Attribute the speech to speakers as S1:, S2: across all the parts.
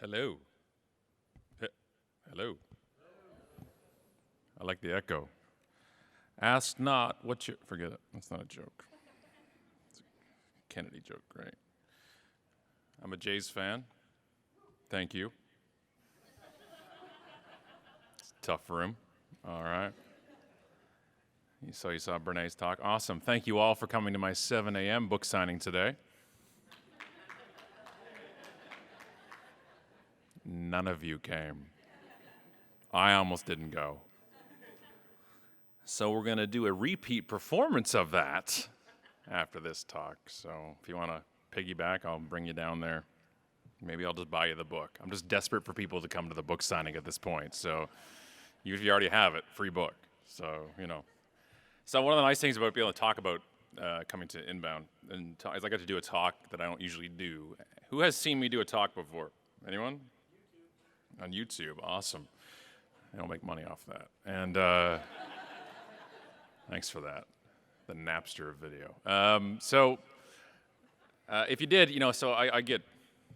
S1: Hello. Hello. I like the echo. Ask not what you... Forget it. That's not a joke. It's a Kennedy joke, right? I'm a Jays fan. Thank you. It's a tough room. All right. You saw Bernays talk. Awesome. Thank you all for coming to my 7 a.m. book signing today. None of you came. I almost didn't go. So we're going to do a repeat performance of that after this talk. So if you want to piggyback, I'll bring you down there. Maybe I'll just buy you the book. I'm just desperate for people to come to the book signing at this point. So if you already have it, free book. So, So one of the nice things about being able to talk about coming to Inbound is I got to do a talk that I don't usually do. Who has seen me do a talk before? Anyone? On YouTube, awesome. I don't make money off that. And thanks for that, the Napster video. If you did, I get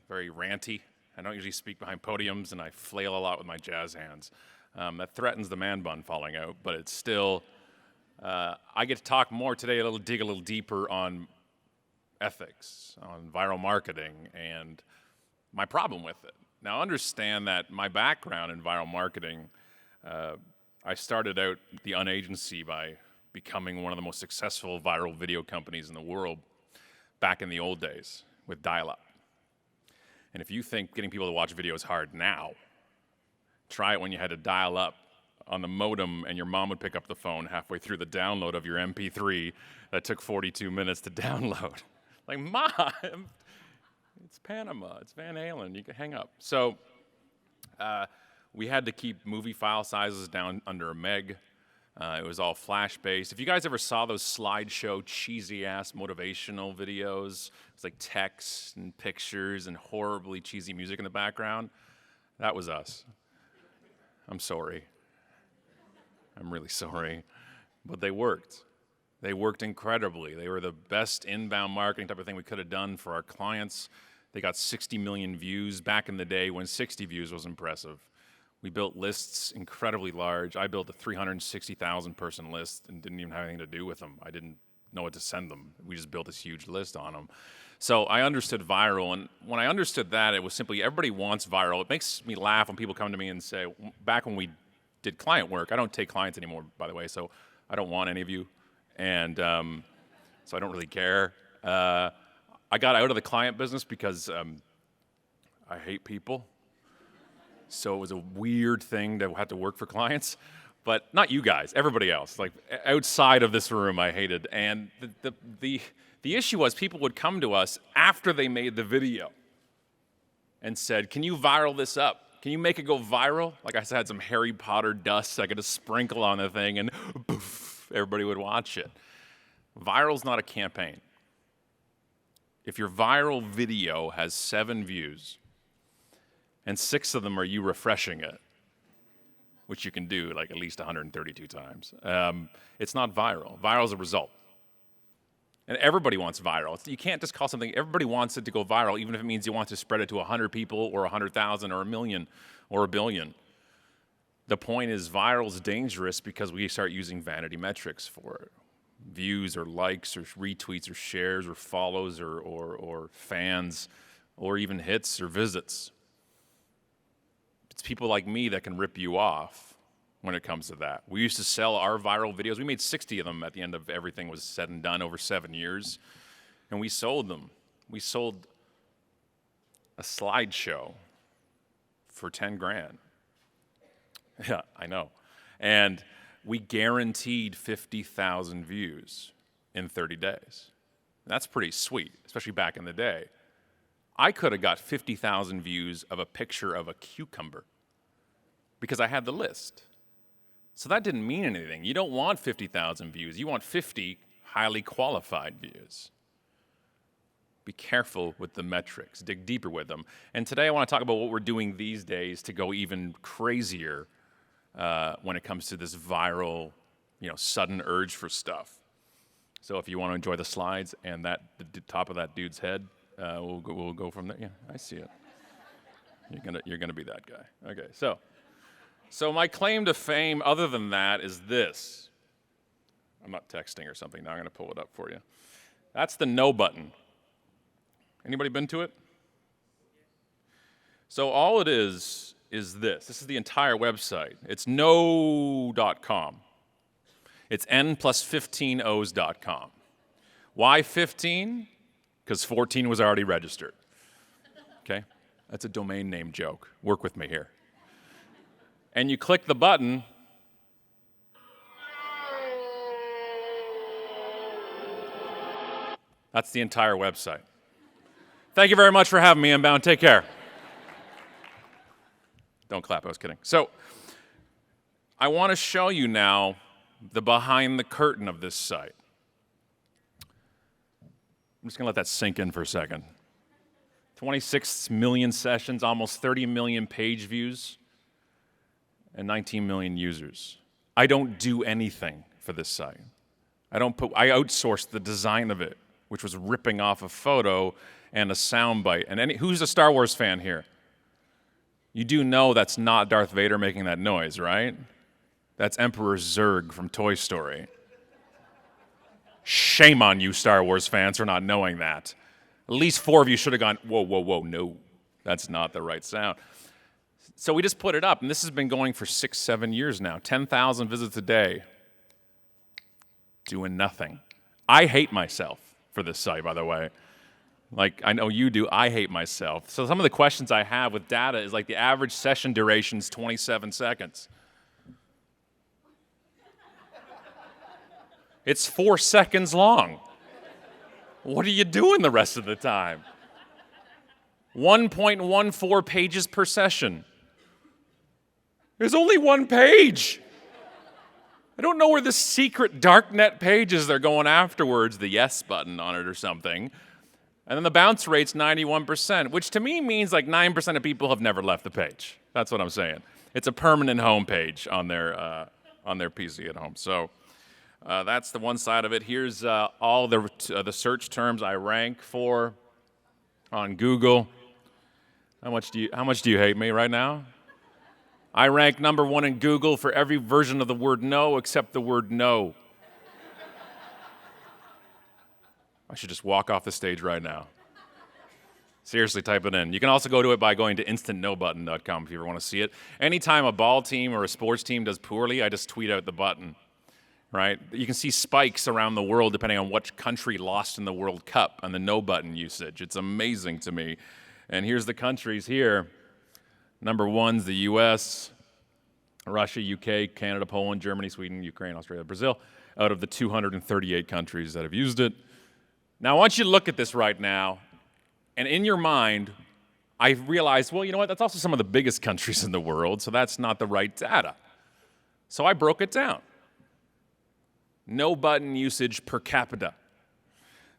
S1: very ranty. I don't usually speak behind podiums, and I flail a lot with my jazz hands. That threatens the man bun falling out, but it's still, I get to talk more today, dig a little deeper on ethics, on viral marketing, and my problem with it. Now, understand that my background in viral marketing, I started out the Unagency by becoming one of the most successful viral video companies in the world back in the old days with dial-up. And if you think getting people to watch video is hard now, try it when you had to dial up on the modem and your mom would pick up the phone halfway through the download of your MP3 that took 42 minutes to download. Like, Mom! It's Panama, it's Van Halen, you can hang up. So we had to keep movie file sizes down under a meg. It was all flash-based. If you guys ever saw those slideshow, cheesy-ass motivational videos, it's like text and pictures and horribly cheesy music in the background, that was us. I'm sorry. I'm really sorry. But they worked. They worked incredibly. They were the best inbound marketing type of thing we could have done for our clients. They got 60 million views back in the day when 60 views was impressive. We built lists incredibly large. I built a 360,000 person list and didn't even have anything to do with them. I didn't know what to send them. We just built this huge list on them. So I understood viral, and when I understood that, it was simply everybody wants viral. It makes me laugh when people come to me and say, back when we did client work, I don't take clients anymore, by the way, so I don't want any of you, and so I don't really care. I got out of the client business because I hate people. So it was a weird thing to have to work for clients. But not you guys, everybody else. Like outside of this room, I hated. And the issue was people would come to us after they made the video and said, can you viral this up? Can you make it go viral? Like I had some Harry Potter dust I could just sprinkle on the thing and poof, everybody would watch it. Viral's not a campaign. If your viral video has 7 views, and 6 of them are you refreshing it, which you can do like at least 132 times, it's not viral. Viral is a result. And everybody wants viral. You can't just call something, everybody wants it to go viral, even if it means you want to spread it to 100 people or 100,000 or 1 million or 1 billion. The point is viral is dangerous because we start using vanity metrics for it. Views or likes or retweets or shares or follows or fans or even hits or visits. It's people like me that can rip you off when it comes to that. We used to sell our viral videos. We made 60 of them at the end of everything was said and done over 7 years, and we sold them. We sold a slideshow for 10 grand. Yeah, I know. And we guaranteed 50,000 views in 30 days. That's pretty sweet, especially back in the day. I could have got 50,000 views of a picture of a cucumber because I had the list. So that didn't mean anything. You don't want 50,000 views. You want 50 highly qualified views. Be careful with the metrics. Dig deeper with them. And today I want to talk about what we're doing these days to go even crazier when it comes to this viral, sudden urge for stuff. So if you want to enjoy the slides and the top of that dude's head, we'll go from there. Yeah, I see it. You're gonna be that guy. Okay, so my claim to fame, other than that, is this. I'm not texting or something. Now I'm gonna pull it up for you. That's the no button. Anybody been to it? So all it is this. This is the entire website. It's no.com. It's n+15os.com. Why 15? Because 14 was already registered. Okay? That's a domain name joke. Work with me here. And you click the button. That's the entire website. Thank you very much for having me, Inbound. Take care. Don't clap, I was kidding. So, I want to show you now the behind the curtain of this site. I'm just going to let that sink in for a second. 26 million sessions, almost 30 million page views, and 19 million users. I don't do anything for this site. I outsourced the design of it, which was ripping off a photo and a soundbite. And who's a Star Wars fan here? You do know that's not Darth Vader making that noise, right? That's Emperor Zurg from Toy Story. Shame on you, Star Wars fans, for not knowing that. At least 4 of you should have gone, whoa, whoa, whoa, no, that's not the right sound. So we just put it up, and this has been going for 6-7 years now. 10,000 visits a day. Doing nothing. I hate myself for this site, by the way. Like, I know you do, I hate myself. So some of the questions I have with data is like the average session duration is 27 seconds. It's 4 seconds long. What are you doing the rest of the time? 1.14 pages per session. There's only 1 page. I don't know where the secret darknet page is they're going afterwards, the yes button on it or something. And then the bounce rate's 91%, which to me means like 9% of people have never left the page. That's what I'm saying. It's a permanent home page on their PC at home. So that's the one side of it. Here's all the search terms I rank for on Google. How much do you hate me right now? I rank number 1 in Google for every version of the word no except the word no. I should just walk off the stage right now. Seriously, type it in. You can also go to it by going to instantnobutton.com if you ever want to see it. Anytime a ball team or a sports team does poorly, I just tweet out the button, right? You can see spikes around the world depending on which country lost in the World Cup on the no button usage. It's amazing to me. And here's the countries here. Number 1's the US, Russia, UK, Canada, Poland, Germany, Sweden, Ukraine, Australia, Brazil, out of the 238 countries that have used it. Now, I want you to look at this right now, and in your mind, I realized, well, you know what, that's also some of the biggest countries in the world, so that's not the right data. So I broke it down. No button usage per capita,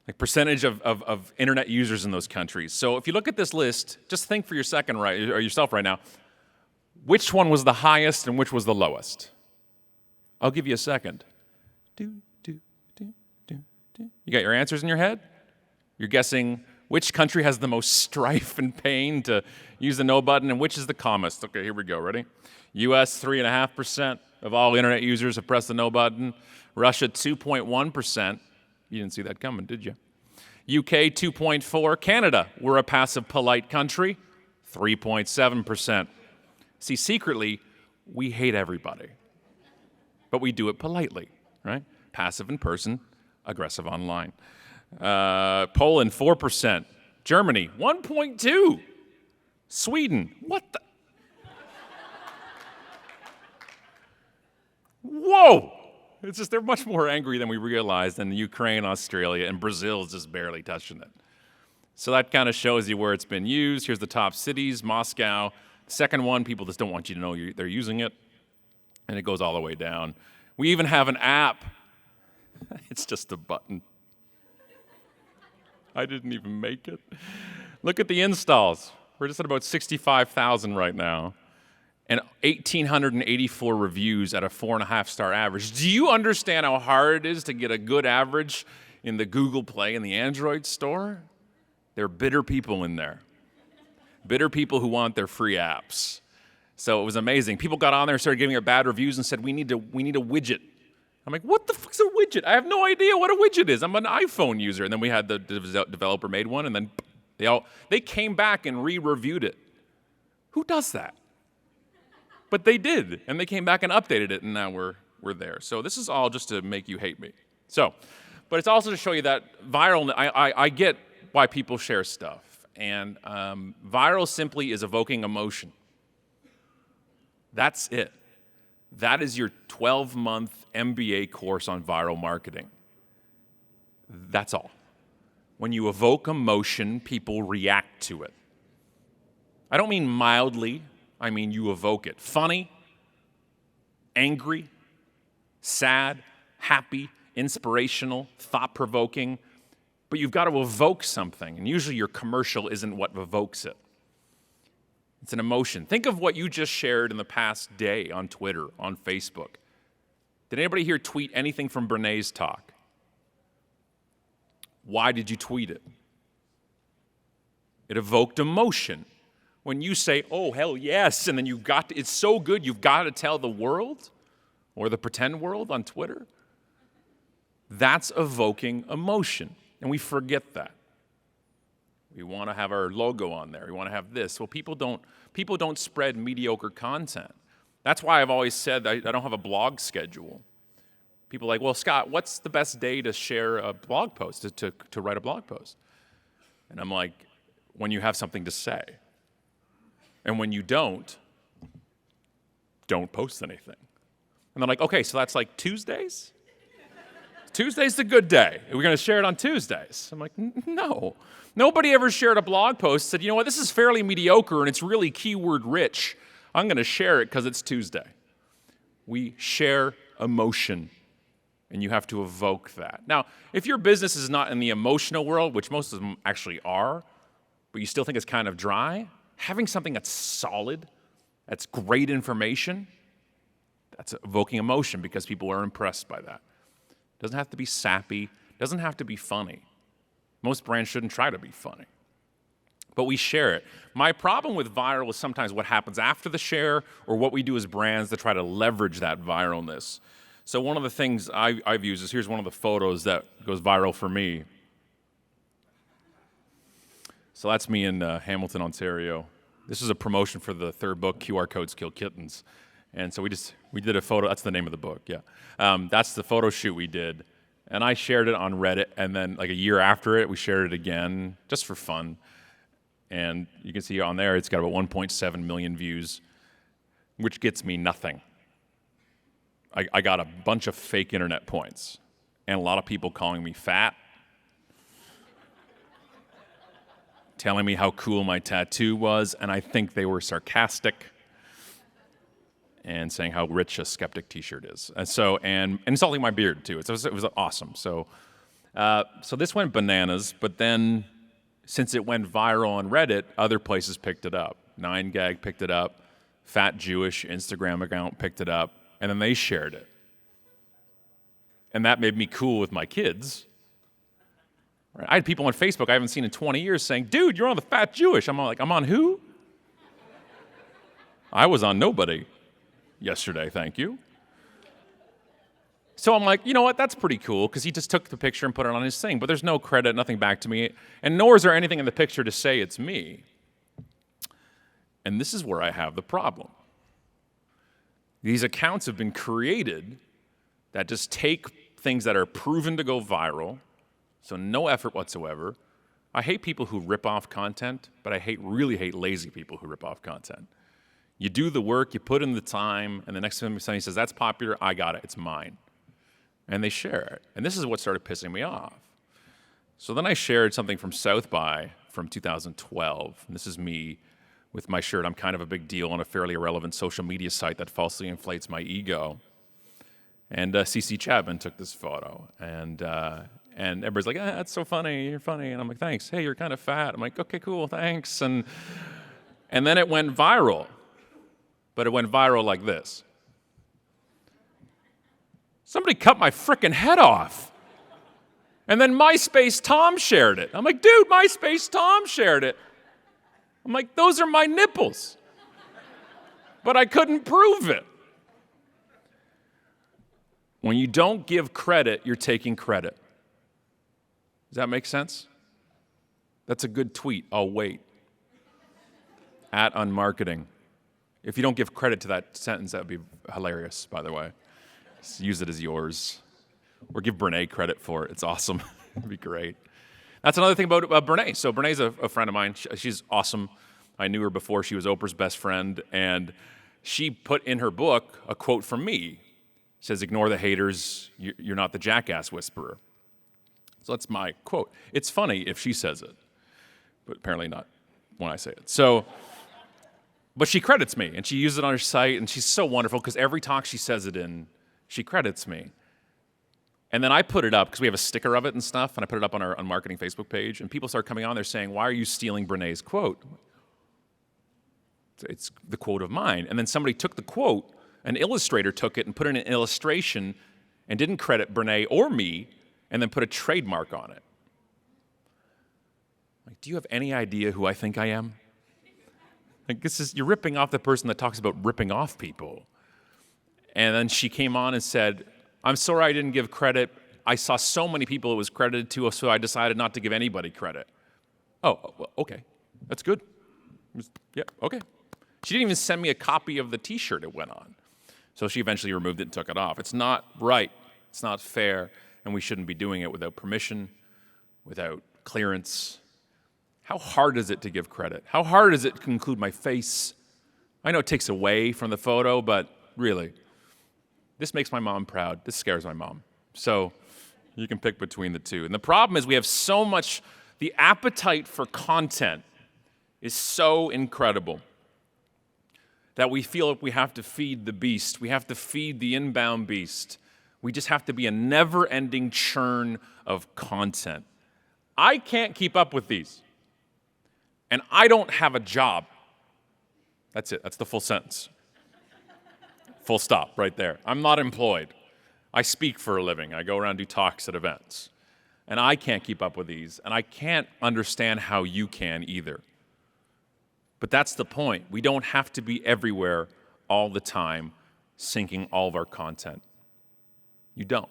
S1: like percentage of internet users in those countries. So if you look at this list, just think for yourself right now, which one was the highest and which was the lowest? I'll give you a second. You got your answers in your head? You're guessing which country has the most strife and pain to use the no button and which is the calmest. Okay, here we go. Ready? US, 3.5% of all internet users have pressed the no button. Russia, 2.1%. You didn't see that coming, did you? UK, 2.4%. Canada, we're a passive, polite country, 3.7%. See, secretly, we hate everybody. But we do it politely, right? Passive in person, aggressive online. Poland, 4%. Germany, 1.2%. Sweden, what the? Whoa! It's just they're much more angry than we realized, and Ukraine, Australia, and Brazil is just barely touching it. So that kind of shows you where it's been used. Here's the top cities, Moscow. Second one, people just don't want you to know they're using it, and it goes all the way down. We even have an app. It's just a button. I didn't even make it. Look at the installs. We're just at about 65,000 right now. And 1,884 reviews at a 4.5-star average. Do you understand how hard it is to get a good average in the Google Play and the Android store? There are bitter people in there. bitter people who want their free apps. So it was amazing. People got on there and started giving it bad reviews and said, we need a widget. I'm like, what the fuck's a widget? I have no idea what a widget is. I'm an iPhone user. And then we had the developer made one, and then they came back and re-reviewed it. Who does that? But they did, and they came back and updated it, and now we're there. So this is all just to make you hate me. So, but it's also to show you that viral, I get why people share stuff. And viral simply is evoking emotion. That's it. That is your 12-month MBA course on viral marketing. That's all. When you evoke emotion, people react to it. I don't mean mildly, I mean you evoke it. Funny, angry, sad, happy, inspirational, thought-provoking, but you've got to evoke something, and usually your commercial isn't what evokes it. It's an emotion. Think of what you just shared in the past day on Twitter, on Facebook. Did anybody here tweet anything from Brené's talk? Why did you tweet it? It evoked emotion. When you say, oh, hell yes, and then it's so good, you've got to tell the world, or the pretend world on Twitter, that's evoking emotion, and we forget that. We want to have our logo on there. We want to have this. Well, people don't spread mediocre content. That's why I've always said I don't have a blog schedule. People are like, well, Scott, what's the best day to share a blog post, to write a blog post? And I'm like, when you have something to say. And when you don't post anything. And they're like, okay, so that's like Tuesdays? Tuesday's the good day. We're going to share it on Tuesdays. I'm like, no. Nobody ever shared a blog post and said, you know what, this is fairly mediocre and it's really keyword rich. I'm going to share it because it's Tuesday. We share emotion, and you have to evoke that. Now, if your business is not in the emotional world, which most of them actually are, but you still think it's kind of dry, having something that's solid, that's great information, that's evoking emotion because people are impressed by that. It doesn't have to be sappy. It doesn't have to be funny. Most brands shouldn't try to be funny. But we share it. My problem with viral is sometimes what happens after the share or what we do as brands to try to leverage that viralness. So one of the things I've used is, here's one of the photos that goes viral for me. So that's me in Hamilton, Ontario. This is a promotion for the third book, QR Codes Kill Kittens. And so we did a photo, that's the name of the book, yeah. That's the photo shoot we did. And I shared it on Reddit, and then like a year after it, we shared it again, just for fun. And you can see on there, it's got about 1.7 million views, which gets me nothing. I got a bunch of fake internet points, and a lot of people calling me fat, telling me how cool my tattoo was, and I think they were sarcastic, and saying how rich a skeptic t-shirt is. And insulting my beard too. It was awesome. So this went bananas, but then since it went viral on Reddit, other places picked it up. 9gag picked it up, Fat Jewish Instagram account picked it up, and then they shared it. And that made me cool with my kids. Right? I had people on Facebook I haven't seen in 20 years saying, dude, you're on the Fat Jewish. I'm like, I'm on who? I was on nobody yesterday, thank you. So I'm like, you know what, that's pretty cool, because he just took the picture and put it on his thing, but there's no credit, nothing back to me, and nor is there anything in the picture to say it's me. And this is where I have the problem. These accounts have been created that just take things that are proven to go viral, so no effort whatsoever. I hate people who rip off content, but I really hate lazy people who rip off content. You do the work, you put in the time, and the next time somebody says, that's popular, I got it, it's mine. And they share it. And this is what started pissing me off. So then I shared something from South by from 2012. And this is me with my shirt. I'm kind of a big deal on a fairly irrelevant social media site that falsely inflates my ego. And CC Chapman took this photo. And everybody's like, that's so funny, you're funny. And I'm like, thanks. Hey, you're kind of fat. I'm like, okay, cool, thanks. And then it went viral. But it went viral like this. Somebody cut my frickin' head off. And then MySpace Tom shared it. I'm like, dude, MySpace Tom shared it. I'm like, those are my nipples. But I couldn't prove it. When you don't give credit, you're taking credit. Does that make sense? That's a good tweet. I'll wait. At Unmarketing. If you don't give credit to that sentence, that would be hilarious, by the way. Just use it as yours. Or give Brene credit for it. It's awesome. It'd be great. That's another thing about Brene. So Brene's a friend of mine. She's awesome. I knew her before. She was Oprah's best friend. And she put in her book a quote from me. It says, ignore the haters. You're not the jackass whisperer. So that's my quote. It's funny if she says it, but apparently not when I say it. But she credits me, and she uses it on her site, and she's so wonderful because every talk she says it in, she credits me. And then I put it up, because we have a sticker of it and stuff, and I put it up on our Unmarketing Facebook page, and people start coming on there saying, why are you stealing Brene's quote? It's the quote of mine. And then somebody took the quote, an illustrator took it and put it in an illustration and didn't credit Brene or me, and then put a trademark on it. Like, do you have any idea who I think I am? Like, you're ripping off the person that talks about ripping off people. And then she came on and said, I'm sorry I didn't give credit. I saw so many people it was credited to, so I decided not to give anybody credit. Oh, well, okay. That's good. Yeah, okay. She didn't even send me a copy of the t-shirt it went on. So she eventually removed it and took it off. It's not right. It's not fair. And we shouldn't be doing it without permission, without clearance. How hard is it to give credit? How hard is it to include my face? I know it takes away from the photo, but really, this makes my mom proud. This scares my mom. So you can pick between the two. And the problem is we have so much, the appetite for content is so incredible that we feel like we have to feed the beast. We have to feed the inbound beast. We just have to be a never-ending churn of content. I can't keep up with these. And I don't have a job. That's it. That's the full sentence. Full stop right there. I'm not employed. I speak for a living. I go around and do talks at events. And I can't keep up with these. And I can't understand how you can either. But that's the point. We don't have to be everywhere all the time syncing all of our content. You don't.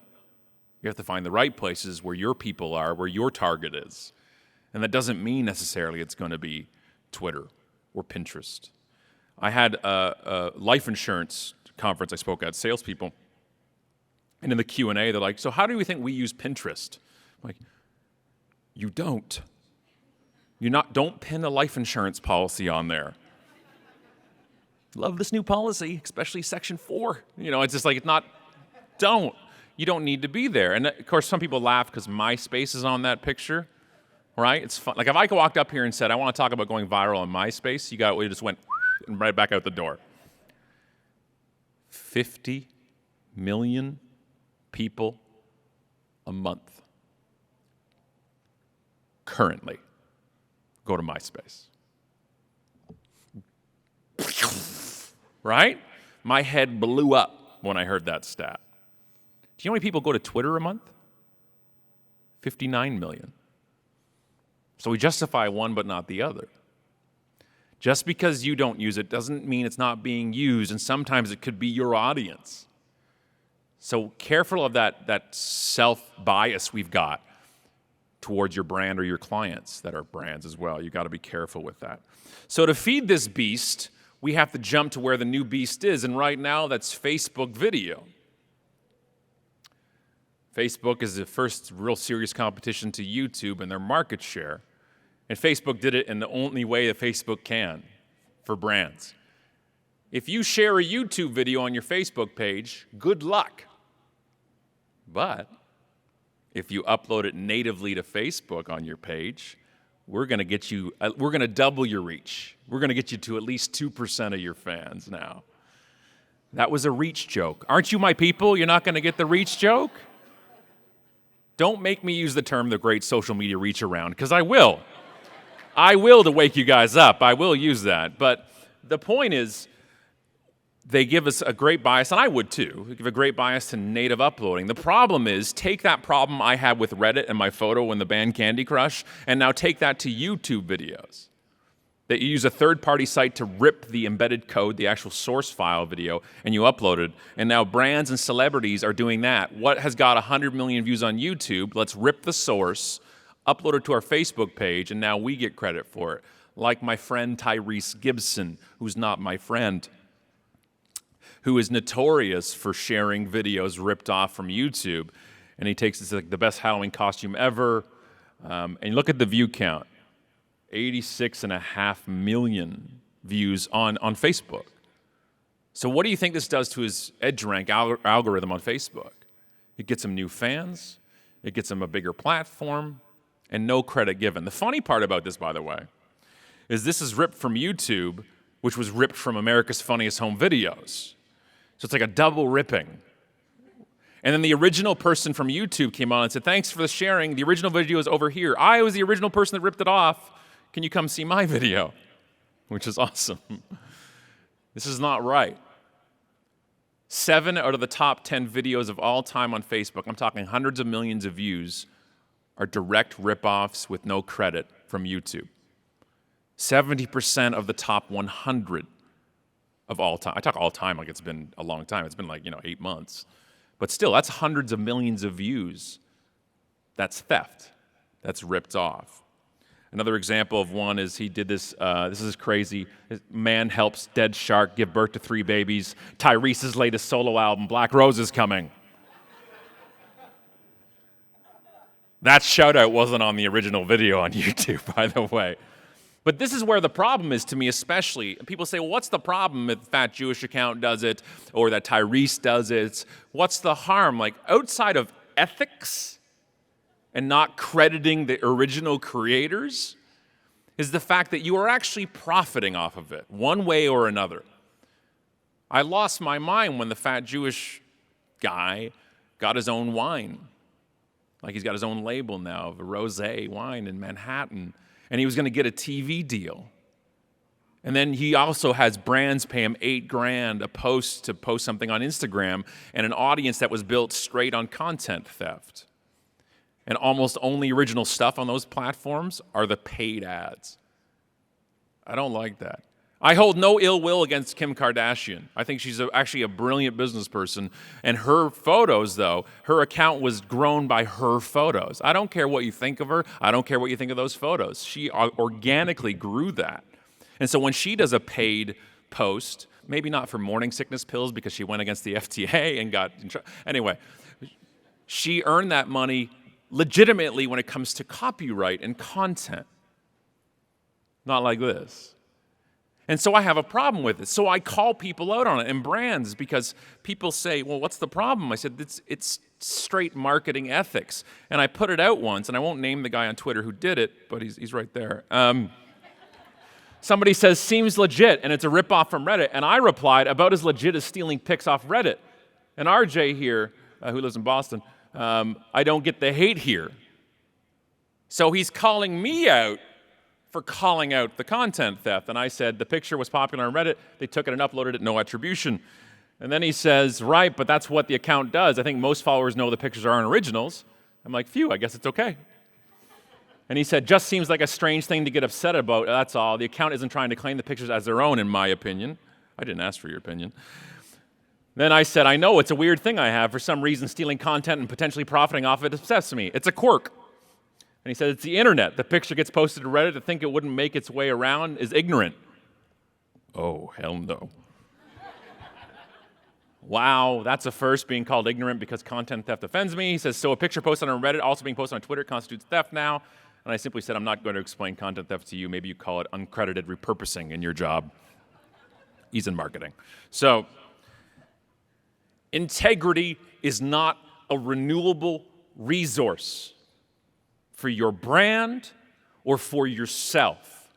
S1: You have to find the right places where your people are, where your target is. And that doesn't mean necessarily it's going to be Twitter or Pinterest. I had a life insurance conference I spoke at, salespeople, and in the Q&A, they're like, so how do we think we use Pinterest? I'm like, you don't. Don't pin a life insurance policy on there. Love this new policy, especially Section 4. It's just like, don't. You don't need to be there. And of course, some people laugh because MySpace is on that picture. Right? It's fun. Like if I walked up here and said, I want to talk about going viral on MySpace, we just went and right back out the door. 50 million people a month currently go to MySpace. Right? My head blew up when I heard that stat. Do you know how many people go to Twitter a month? 59 million. So we justify one but not the other. Just because you don't use it doesn't mean it's not being used, and sometimes it could be your audience. So careful of that self-bias we've got towards your brand or your clients that are brands as well. You've got to be careful with that. So to feed this beast, we have to jump to where the new beast is, and right now that's Facebook video. Facebook is the first real serious competition to YouTube and their market share. And Facebook did it in the only way that Facebook can for brands. If you share a YouTube video on your Facebook page, good luck. But if you upload it natively to Facebook on your page, we're going to double your reach. We're going to get you to at least 2% of your fans now. That was a reach joke. Aren't you my people? You're not going to get the reach joke? Don't make me use the term the great social media reach around, because I will. I will to wake you guys up. I will use that. But the point is, they give us a great bias, and I would too. They give a great bias to native uploading. The problem is, take that problem I had with Reddit and my photo in the band Candy Crush, and now take that to YouTube videos. that you use a third-party site to rip the embedded code, the actual source file video, and you upload it. And now brands and celebrities are doing that. What has got 100 million views on YouTube? Let's rip the source, upload it to our Facebook page, and now we get credit for it. Like my friend Tyrese Gibson, who's not my friend, who is notorious for sharing videos ripped off from YouTube. And he takes it's like the best Halloween costume ever. And look at the view count. 86.5 million views on Facebook. So what do you think this does to his EdgeRank algorithm on Facebook? It gets him new fans, it gets him a bigger platform, and no credit given. The funny part about this, by the way, is this is ripped from YouTube, which was ripped from America's Funniest Home Videos. So it's like a double ripping. And then the original person from YouTube came on and said, thanks for the sharing. The original video is over here. I was the original person that ripped it off. Can you come see my video? Which is awesome. This is not right. 7 out of the top 10 videos of all time on Facebook, I'm talking hundreds of millions of views, are direct rip-offs with no credit from YouTube. 70% of the top 100 of all time. I talk all time like it's been a long time. It's been like, 8 months. But still, that's hundreds of millions of views. That's theft. That's ripped off. Another example of one is he did this, this is crazy. Man helps dead shark give birth to 3 babies. Tyrese's latest solo album, Black Rose, is coming. That shout out wasn't on the original video on YouTube, by the way. But this is where the problem is to me especially. People say, well, what's the problem if Fat Jewish Account does it or that Tyrese does it? What's the harm? Like, outside of ethics and not crediting the original creators is the fact that you are actually profiting off of it, one way or another. I lost my mind when the Fat Jewish guy got his own wine. Like, he's got his own label now of a rosé wine in Manhattan. And he was going to get a TV deal. And then he also has brands pay him $8,000 a post to post something on Instagram, and an audience that was built straight on content theft. And almost only original stuff on those platforms are the paid ads. I don't like that. I hold no ill will against Kim Kardashian. I think she's actually a brilliant business person. And her photos, though, her account was grown by her photos. I don't care what you think of her. I don't care what you think of those photos. She organically grew that. And so when she does a paid post, maybe not for morning sickness pills because she went against the FDA and got in trouble. Anyway, she earned that money legitimately when it comes to copyright and content. Not like this. And so I have a problem with it. So I call people out on it and brands because people say, well, what's the problem? I said, it's straight marketing ethics. And I put it out once, and I won't name the guy on Twitter who did it, but he's right there. Somebody says, seems legit, and it's a ripoff from Reddit. And I replied, about as legit as stealing pics off Reddit. And RJ here, who lives in Boston, I don't get the hate here. So he's calling me out for calling out the content theft. And I said, the picture was popular on Reddit. They took it and uploaded it, no attribution. And then he says, right, but that's what the account does. I think most followers know the pictures aren't originals. I'm like, phew, I guess it's okay. And he said, just seems like a strange thing to get upset about, that's all. The account isn't trying to claim the pictures as their own, in my opinion. I didn't ask for your opinion. Then I said, I know, it's a weird thing I have. For some reason, stealing content and potentially profiting off it upsets me. It's a quirk. And he said, it's the internet. The picture gets posted to Reddit. To think it wouldn't make its way around is ignorant. Oh, hell no. Wow, that's a first, being called ignorant because content theft offends me. He says, so a picture posted on Reddit, also being posted on Twitter, constitutes theft now. And I simply said, I'm not going to explain content theft to you. Maybe you call it uncredited repurposing in your job. He's in marketing. So, integrity is not a renewable resource for your brand or for yourself.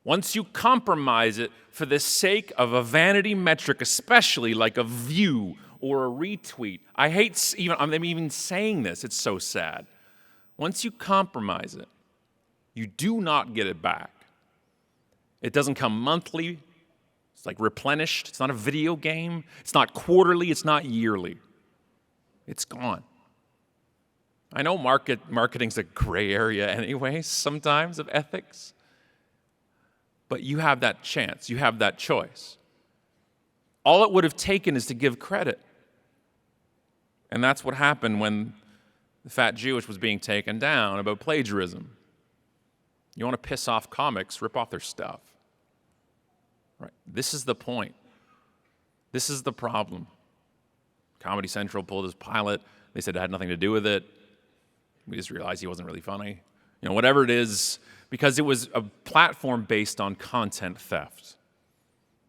S1: Once you compromise it for the sake of a vanity metric, especially like a view or a retweet, I'm even saying this, it's so sad. Once you compromise it, you do not get it back. It doesn't come monthly. It's like replenished. It's not a video game. It's not quarterly. It's not yearly. It's gone. I know marketing's a gray area anyway, sometimes, of ethics. But you have that chance. You have that choice. All it would have taken is to give credit. And that's what happened when the Fat Jewish was being taken down about plagiarism. You want to piss off comics, rip off their stuff. Right? This is the point. This is the problem. Comedy Central pulled his pilot. They said it had nothing to do with it. We just realized he wasn't really funny. Whatever it is, because it was a platform based on content theft.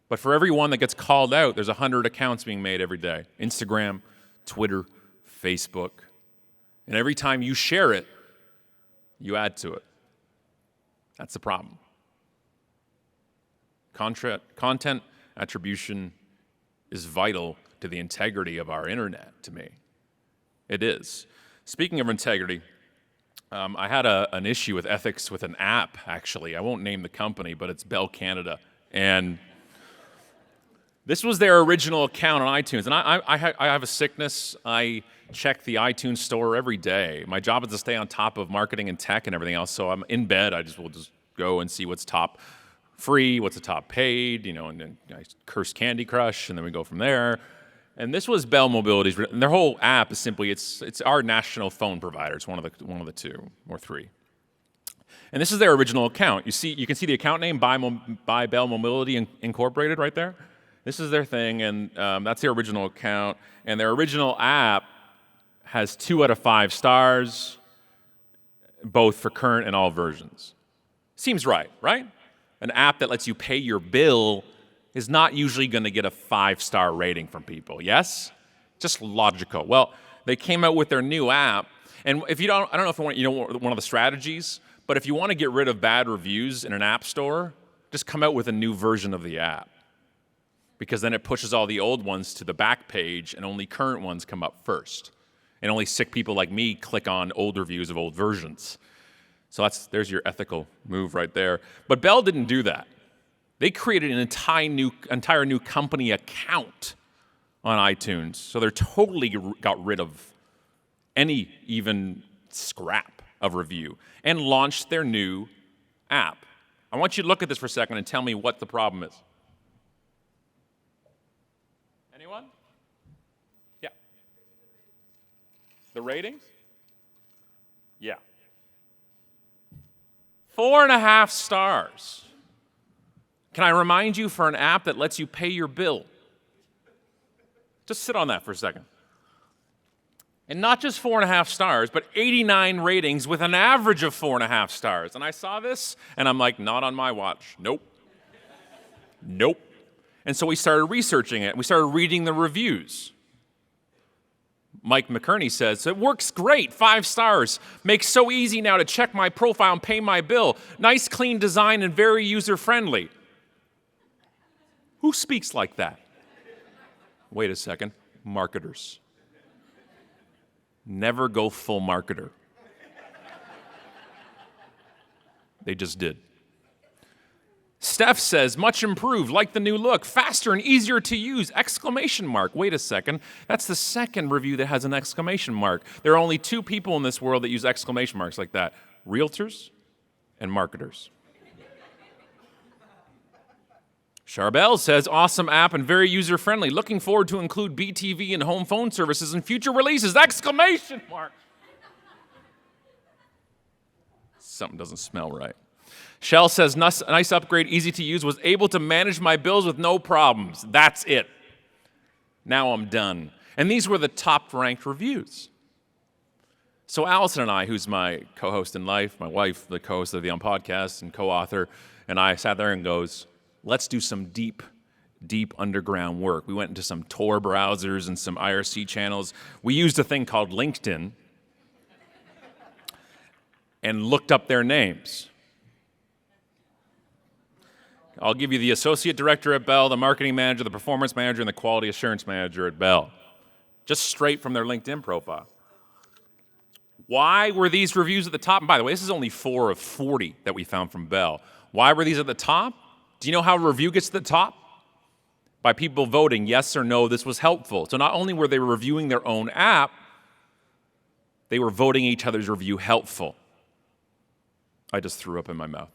S1: But for every one that gets called out, there's 100 accounts being made every day. Instagram, Twitter, Facebook. And every time you share it, you add to it. That's the problem. Content attribution is vital to the integrity of our internet, to me. It is. Speaking of integrity, I had an issue with ethics with an app, actually. I won't name the company, but it's Bell Canada. And this was their original account on iTunes. And I have a sickness. I check the iTunes store every day. My job is to stay on top of marketing and tech and everything else. So I'm in bed. Will just go and see what's top free, what's the top paid, and then I curse Candy Crush, and then we go from there. And this was Bell Mobility's, and their whole app is simply, it's our national phone provider. It's one of the two or three. And this is their original account. You can see the account name, by Bell Mobility Incorporated right there. This is their thing, and that's their original account. And their original app has 2 out of 5 stars, both for current and all versions. Seems right? An app that lets you pay your bill is not usually going to get a 5-star rating from people, yes? Just logical. Well, they came out with their new app, and if I don't know if one of the strategies, but if you want to get rid of bad reviews in an app store, just come out with a new version of the app, because then it pushes all the old ones to the back page, and only current ones come up first, and only sick people like me click on old reviews of old versions. So there's your ethical move right there. But Bell didn't do that. They created an entire new company account on iTunes. So they're totally got rid of any even scrap of review and launched their new app. I want you to look at this for a second and tell me what the problem is. Anyone? Yeah. The ratings? Yeah. 4.5 stars. Can I remind you, for an app that lets you pay your bill? Just sit on that for a second. And not just 4.5 stars, but 89 ratings with an average of 4.5 stars. And I saw this, and I'm like, not on my watch. Nope. And so we started researching it. We started reading the reviews. Mike McKerney says, it works great, 5 stars. Makes so easy now to check my profile and pay my bill. Nice, clean design and very user-friendly. Who speaks like that? Wait a second. Marketers. Never go full marketer. They just did. Steph says, much improved, like the new look, faster and easier to use, ! Wait a second. That's the second review that has an exclamation mark. There are only 2 people in this world that use exclamation marks like that. Realtors and marketers. Charbel says, awesome app and very user-friendly. Looking forward to include BTV and home phone services in future releases! ! Something doesn't smell right. Shell says, nice upgrade, easy to use, was able to manage my bills with no problems. That's it. Now I'm done. And these were the top-ranked reviews. So Allison and I, who's my co-host in life, my wife, the co-host of the podcast and co-author, and I sat there and goes, let's do some deep underground work. We went into some Tor browsers and some IRC channels. We used a thing called LinkedIn and looked up their names. I'll give you the associate director at Bell, the marketing manager, the performance manager, and the quality assurance manager at Bell. Just straight from their LinkedIn profile. Why were these reviews at the top? And by the way, this is only 4 of 40 that we found from Bell. Why were these at the top? Do you know how a review gets to the top? By people voting yes or no, this was helpful. So not only were they reviewing their own app, they were voting each other's review helpful. I just threw up in my mouth.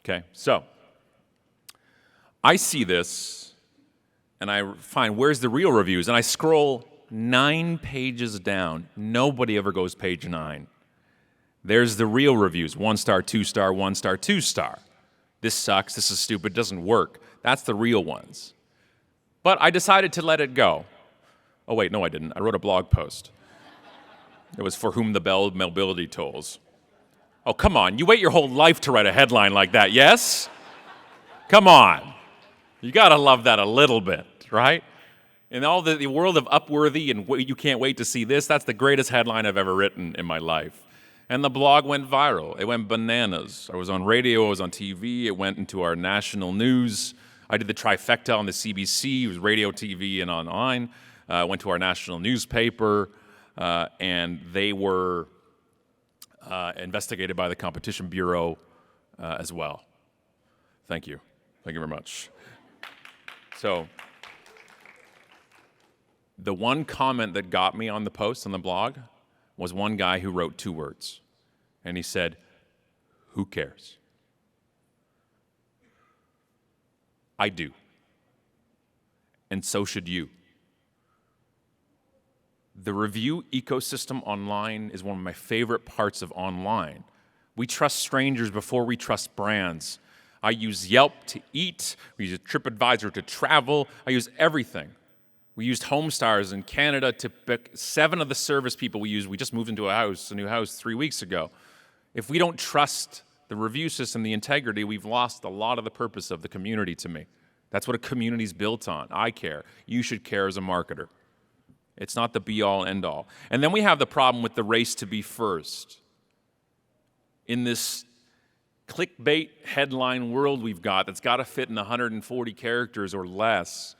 S1: Okay, so I see this, and I find where's the real reviews, and I scroll 9 pages down. Nobody ever goes page 9. There's the real reviews, 1 star, 2 star, 1 star, 2 star. This sucks, this is stupid, doesn't work. That's the real ones. But I decided to let it go. Oh wait, no I didn't. I wrote a blog post. It was For Whom the Bell Mobility Tolls. Oh, come on, you wait your whole life to write a headline like that, yes? Come on. You gotta love that a little bit, right? In all the world of Upworthy and you can't wait to see this, that's the greatest headline I've ever written in my life. And the blog went viral. It went bananas. I was on radio, I was on TV, it went into our national news. I did the trifecta on the CBC, it was radio, TV, and online. Went to our national newspaper, and they were investigated by the Competition Bureau as well. Thank you. Thank you very much. So, the one comment that got me on the post on the blog was one guy who wrote 2 words. And he said, "Who cares?" I do. And so should you. The review ecosystem online is one of my favorite parts of online. We trust strangers before we trust brands. I use Yelp to eat. We use TripAdvisor to travel. I use everything. We used Homestars in Canada to pick 7 of the service people we use. We just moved into a new house 3 weeks ago. If we don't trust the review system, the integrity, we've lost a lot of the purpose of the community to me. That's what a community's built on. I care. You should care as a marketer. It's not the be-all and end-all. And then we have the problem with the race to be first. In this clickbait headline world we've got that's got to fit in 140 characters or less,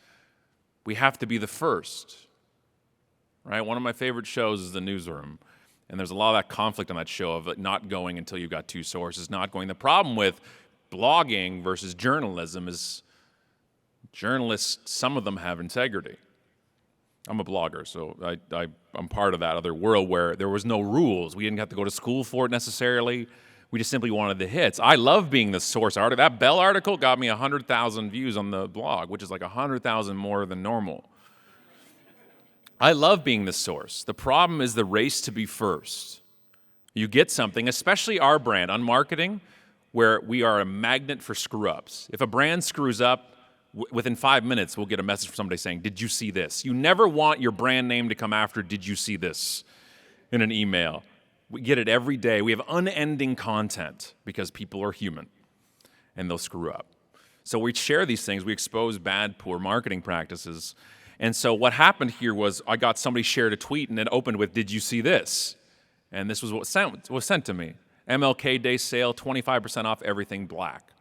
S1: we have to be the first, right? One of my favorite shows is The Newsroom, and there's a lot of that conflict on that show of it not going until you've got 2 sources, not going. The problem with blogging versus journalism is journalists, some of them have integrity. I'm a blogger, so I'm part of that other world where there was no rules. We didn't have to go to school for it necessarily. We just simply wanted the hits. I love being the source article. That Bell article got me 100,000 views on the blog, which is like 100,000 more than normal. I love being the source. The problem is the race to be first. You get something, especially our brand, on marketing, where we are a magnet for screw-ups. If a brand screws up, within 5 minutes, we'll get a message from somebody saying, "Did you see this?" You never want your brand name to come after, "Did you see this?" in an email. We get it every day. We have unending content because people are human and they'll screw up. So we share these things. We expose bad, poor marketing practices. And so what happened here was I got somebody shared a tweet and it opened with, "Did you see this?" And this was what was sent to me. MLK Day sale, 25% off everything black.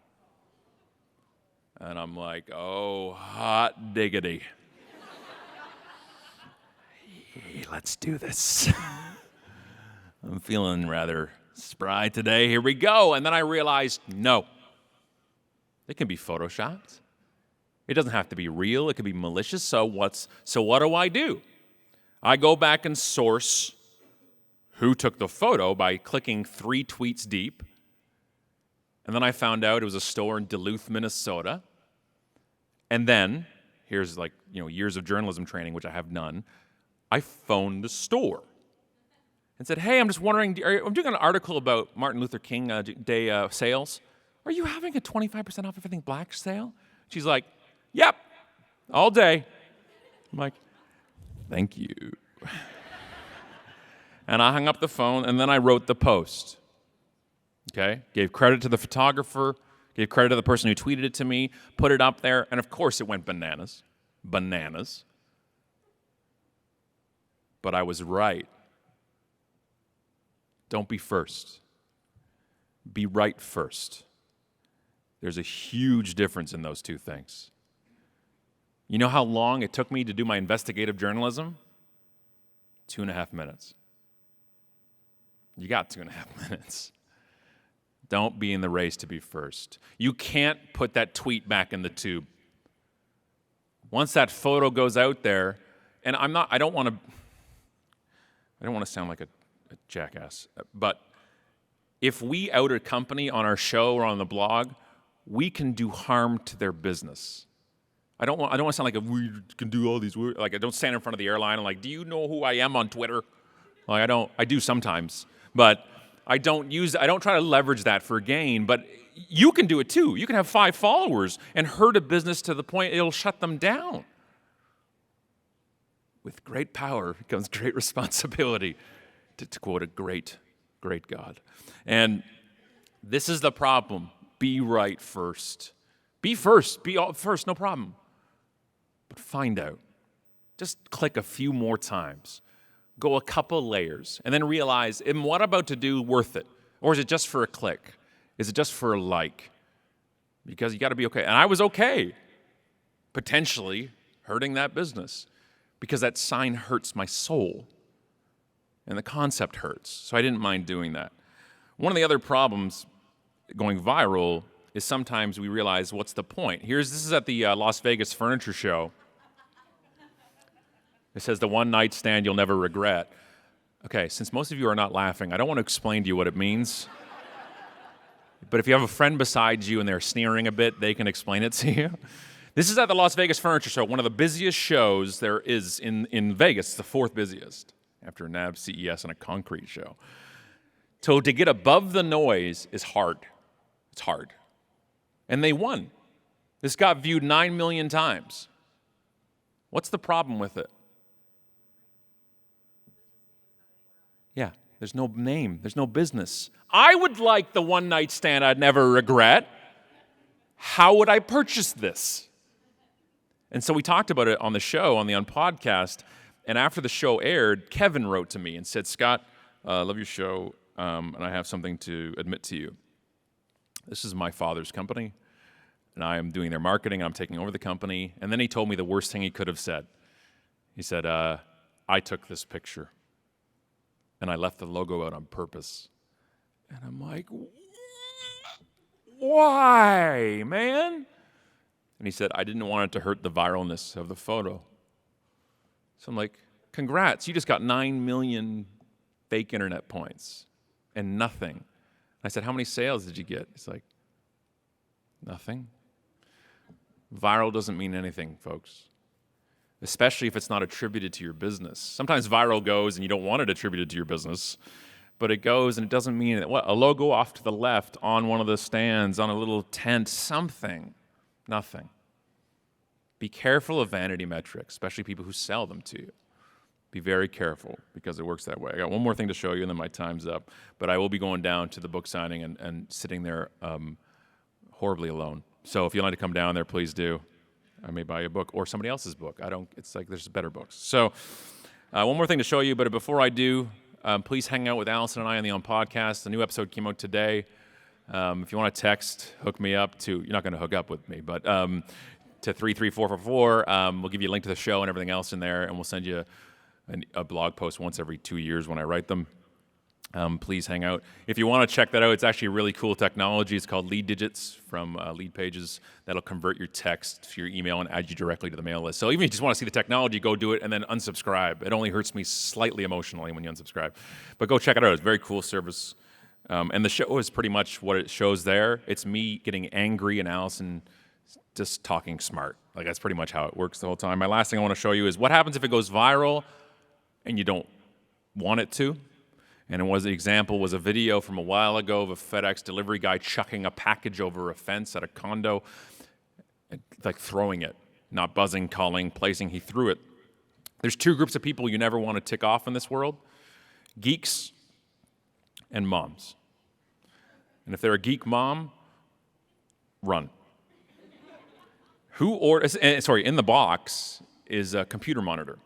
S1: And I'm like, oh, hot diggity. Hey, let's do this. I'm feeling rather spry today. Here we go. And then I realized, no. It can be photoshopped. It doesn't have to be real. It could be malicious. So what do? I go back and source who took the photo by clicking 3 tweets deep. And then I found out it was a store in Duluth, Minnesota. And then, here's years of journalism training, which I have none. I phoned the store and said, "Hey, I'm just wondering, I'm doing an article about Martin Luther King Day sales. Are you having a 25% off everything black sale?" She's like, "Yep, all day." I'm like, "Thank you." And I hung up the phone, and then I wrote the post. Okay? Gave credit to the photographer, gave credit to the person who tweeted it to me, put it up there, and of course it went bananas. Bananas. But I was right. Don't be first. Be right first. There's a huge difference in those 2 things. You know how long it took me to do my investigative journalism? 2.5 minutes. You got 2.5 minutes. Don't be in the race to be first. You can't put that tweet back in the tube. Once that photo goes out there, and I don't want to sound like a jackass, but if we out a company on our show or on the blog, we can do harm to their business. I don't want to sound like we can do all these words. Like, I don't stand in front of the airline and like, do you know who I am on Twitter? Like, I do sometimes, but I don't try to leverage that for gain, but you can do it too. You can have 5 followers and hurt a business to the point it'll shut them down. With great power comes great responsibility, to quote a great, great God. And this is the problem. Be right first. Be first, no problem. But find out. Just click a few more times. Go a couple layers, and then realize, am what I'm about to do worth it? Or is it just for a click? Is it just for a like? Because you got to be okay. And I was okay, potentially hurting that business, because that sign hurts my soul, and the concept hurts. So I didn't mind doing that. One of the other problems going viral is sometimes we realize, what's the point? This is at the Las Vegas Furniture Show. It says, the one night stand you'll never regret. Okay, since most of you are not laughing, I don't want to explain to you what it means. But if you have a friend beside you and they're sneering a bit, they can explain it to you. This is at the Las Vegas Furniture Show, one of the busiest shows there is in Vegas. It's the 4th busiest, after NAB, CES, and a concrete show. So to get above the noise is hard. It's hard. And they won. This got viewed 9 million times. What's the problem with it? Yeah, there's no name. There's no business. I would like the one night stand I'd never regret. How would I purchase this? And so we talked about it on the show, on the podcast. And after the show aired, Kevin wrote to me and said, Scott, I love your show, and I have something to admit to you. This is my father's company, and I am doing their marketing, and I'm taking over the company. And then he told me the worst thing he could have said. He said, I took this picture, and I left the logo out on purpose. And I'm like, why, man? And he said, I didn't want it to hurt the viralness of the photo. So I'm like, congrats, you just got 9 million fake internet points and nothing. I said, how many sales did you get? He's like, nothing. Viral doesn't mean anything, folks, especially if it's not attributed to your business. Sometimes viral goes and you don't want it attributed to your business, but it goes and it doesn't mean that. What? A logo off to the left on one of the stands, on a little tent, something. Nothing. Be careful of vanity metrics, especially people who sell them to you. Be very careful, because it works that way. I got one more thing to show you, and then my time's up. But I will be going down to the book signing and sitting there horribly alone. So if you'd like to come down there, please do. I may buy you a book or somebody else's book. It's like there's better books. So one more thing to show you, but before I do, please hang out with Allison and I on the podcast. The new episode came out today. If you want to text, hook me up to, you're not going to hook up with me, but to 33444. We'll give you a link to the show and everything else in there, and we'll send you a blog post once every 2 years when I write them. Please hang out. If you want to check that out, it's actually really cool technology. It's called Lead Digits from Lead Pages. That'll convert your text to your email and add you directly to the mail list. So even if you just want to see the technology, go do it and then unsubscribe. It only hurts me slightly emotionally when you unsubscribe. But go check it out. It's a very cool service. And the show is pretty much what it shows there. It's me getting angry and Allison just talking smart. Like, that's pretty much how it works the whole time. My last thing I want to show you is what happens if it goes viral and you don't want it to. And the example was a video from a while ago of a FedEx delivery guy chucking a package over a fence at a condo, like throwing it, not buzzing, calling, placing. He threw it. There's 2 groups of people you never want to tick off in this world: geeks and moms. And if they're a geek mom, run. In the box is a computer monitor.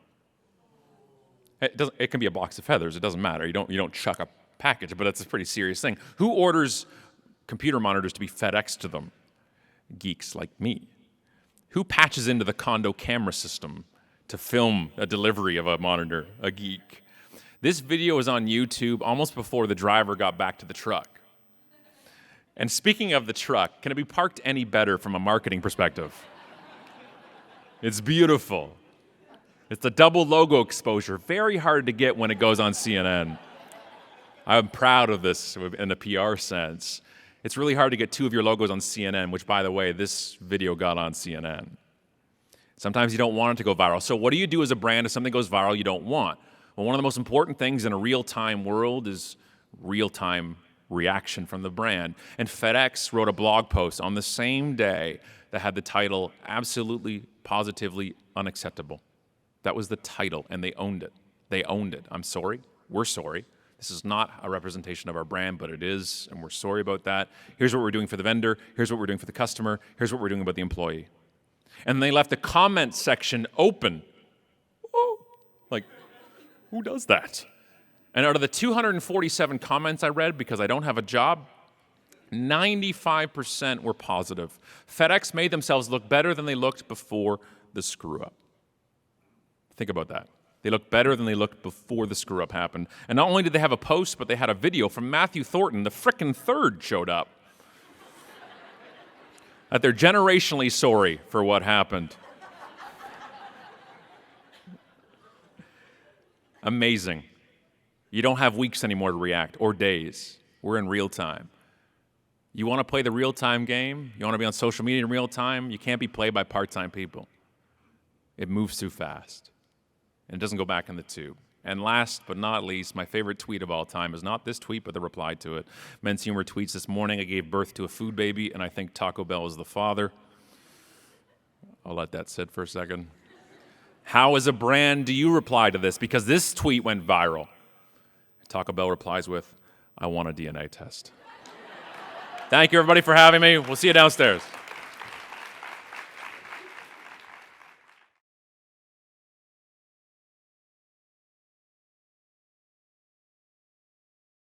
S1: It can be a box of feathers. It doesn't matter. You don't chuck a package, but it's a pretty serious thing. Who orders computer monitors to be FedExed to them? Geeks like me. Who patches into the condo camera system to film a delivery of a monitor? A geek. This video is on YouTube almost before the driver got back to the truck. And speaking of the truck, can it be parked any better from a marketing perspective? It's beautiful. It's a double logo exposure. Very hard to get when it goes on CNN. I'm proud of this in a PR sense. It's really hard to get 2 of your logos on CNN, which, by the way, this video got on CNN. Sometimes you don't want it to go viral. So what do you do as a brand if something goes viral you don't want? Well, one of the most important things in a real-time world is real-time reaction from the brand. And FedEx wrote a blog post on the same day that had the title, Absolutely, Positively Unacceptable. That was the title, and they owned it. They owned it. I'm sorry. We're sorry. This is not a representation of our brand, but it is, and we're sorry about that. Here's what we're doing for the vendor. Here's what we're doing for the customer. Here's what we're doing about the employee. And they left the comment section open. Oh, like, who does that? And out of the 247 comments I read, because I don't have a job, 95% were positive. FedEx made themselves look better than they looked before the screw-up. Think about that. They looked better than they looked before the screw-up happened. And not only did they have a post, but they had a video from Matthew Thornton. The frickin' third showed up. That they're generationally sorry for what happened. Amazing. You don't have weeks anymore to react, or days. We're in real time. You want to play the real-time game? You want to be on social media in real time? You can't be played by part-time people. It moves too fast. And it doesn't go back in the tube. And last but not least, my favorite tweet of all time is not this tweet, but the reply to it. Men's Humor tweets, this morning I gave birth to a food baby, and I think Taco Bell is the father. I'll let that sit for a second. How, as a brand, do you reply to this? Because this tweet went viral. Taco Bell replies with, I want a DNA test. Thank you, everybody, for having me. We'll see you downstairs.